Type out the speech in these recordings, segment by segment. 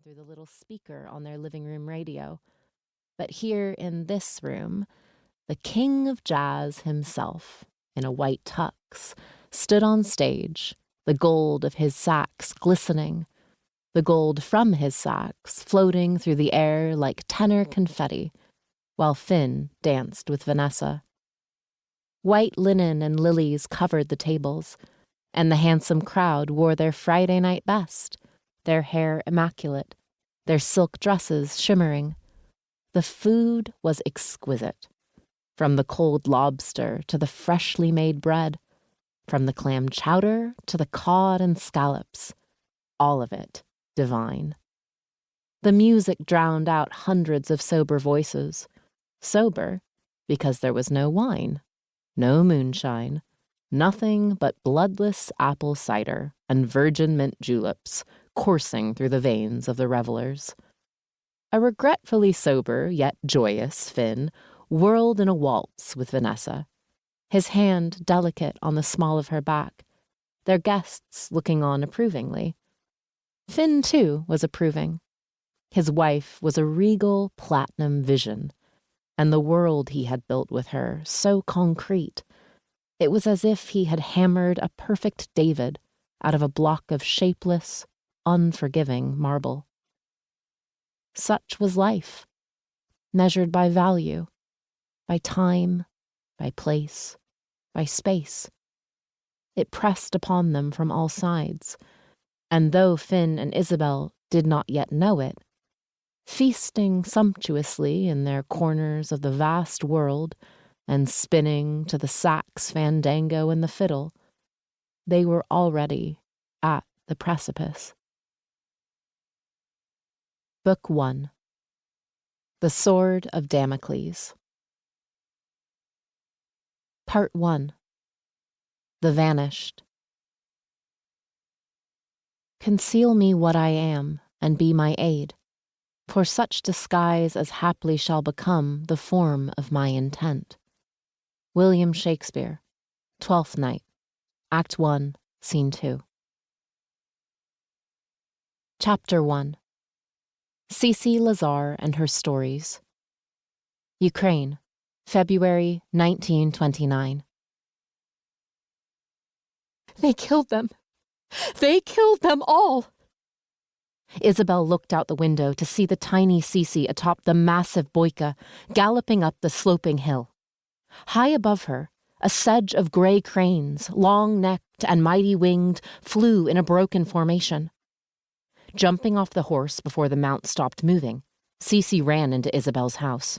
through the little speaker on their living room radio. But here in this room, the king of jazz himself, in a white tux, stood on stage, the gold of his sax glistening, the gold from his sax floating through the air like tenor confetti, while Finn danced with Vanessa. White linen and lilies covered the tables, and the handsome crowd wore their Friday night best, their hair immaculate, their silk dresses shimmering. The food was exquisite, from the cold lobster to the freshly made bread, from the clam chowder to the cod and scallops, all of it divine. The music drowned out hundreds of sober voices, sober because there was no wine, no moonshine, nothing but bloodless apple cider and virgin mint juleps coursing through the veins of the revelers. A regretfully sober yet joyous Finn whirled in a waltz with Vanessa, his hand delicate on the small of her back, their guests looking on approvingly. Finn, too, was approving. His wife was a regal platinum vision, and the world he had built with her so concrete. It was as if he had hammered a perfect David out of a block of shapeless, unforgiving marble. Such was life, measured by value, by time, by place, by space. It pressed upon them from all sides, and though Finn and Isabelle did not yet know it, feasting sumptuously in their corners of the vast world and spinning to the sax fandango and the fiddle, they were already at the precipice. Book 1. The Sword of Damocles. Part 1. The Vanished. Conceal me what I am, and be my aid, for such disguise as haply shall become the form of my intent. William Shakespeare, Twelfth Night, Act 1, Scene 2. Chapter 1. Isabelle Lazar and Her Stories. Ukraine, February 1929. They killed them. They killed them all. Isabelle looked out the window to see the tiny Cece atop the massive boyka, galloping up the sloping hill. High above her, a sedge of gray cranes, long-necked and mighty-winged, flew in a broken formation. Jumping off the horse before the mount stopped moving, Cece ran into Isabelle's house.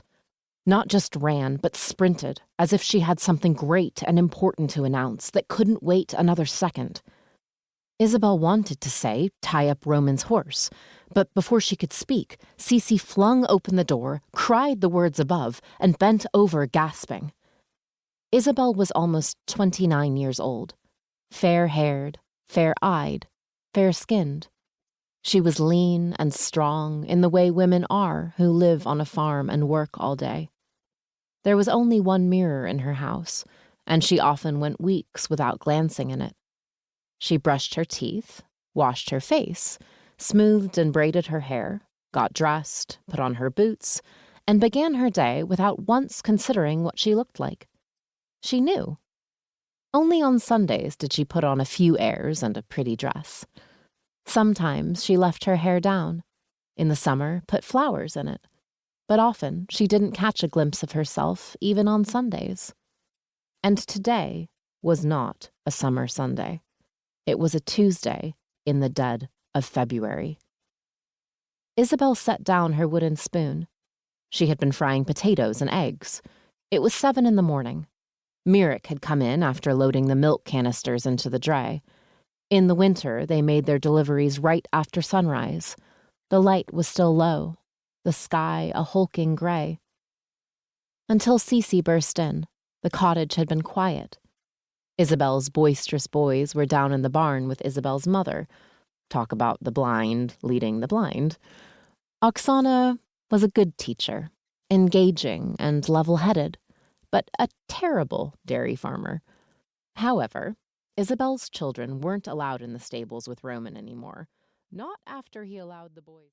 Not just ran, but sprinted, as if she had something great and important to announce that couldn't wait another second. Isabelle wanted to say, tie up Roman's horse, but before she could speak, Cece flung open the door, cried the words above, and bent over gasping. Isabelle was almost 29 years old, fair-haired, fair-eyed, fair-skinned. She was lean and strong in the way women are who live on a farm and work all day. There was only one mirror in her house, and she often went weeks without glancing in it. She brushed her teeth, washed her face, smoothed and braided her hair, got dressed, put on her boots, and began her day without once considering what she looked like. She knew. Only on Sundays did she put on a few airs and a pretty dress. Sometimes she left her hair down. In the summer, put flowers in it. But often she didn't catch a glimpse of herself, even on Sundays. And today was not a summer Sunday. It was a Tuesday in the dead of February. Isabelle set down her wooden spoon. She had been frying potatoes and eggs. It was 7 a.m. Mirek had come in after loading the milk canisters into the dray. In the winter, they made their deliveries right after sunrise. The light was still low, the sky a hulking gray. Until Cece burst in, the cottage had been quiet. Isabelle's boisterous boys were down in the barn with Isabelle's mother. Talk about the blind leading the blind. Oksana was a good teacher, engaging and level-headed, but a terrible dairy farmer. However, Isabelle's children weren't allowed in the stables with Roman anymore, not after he allowed the boys.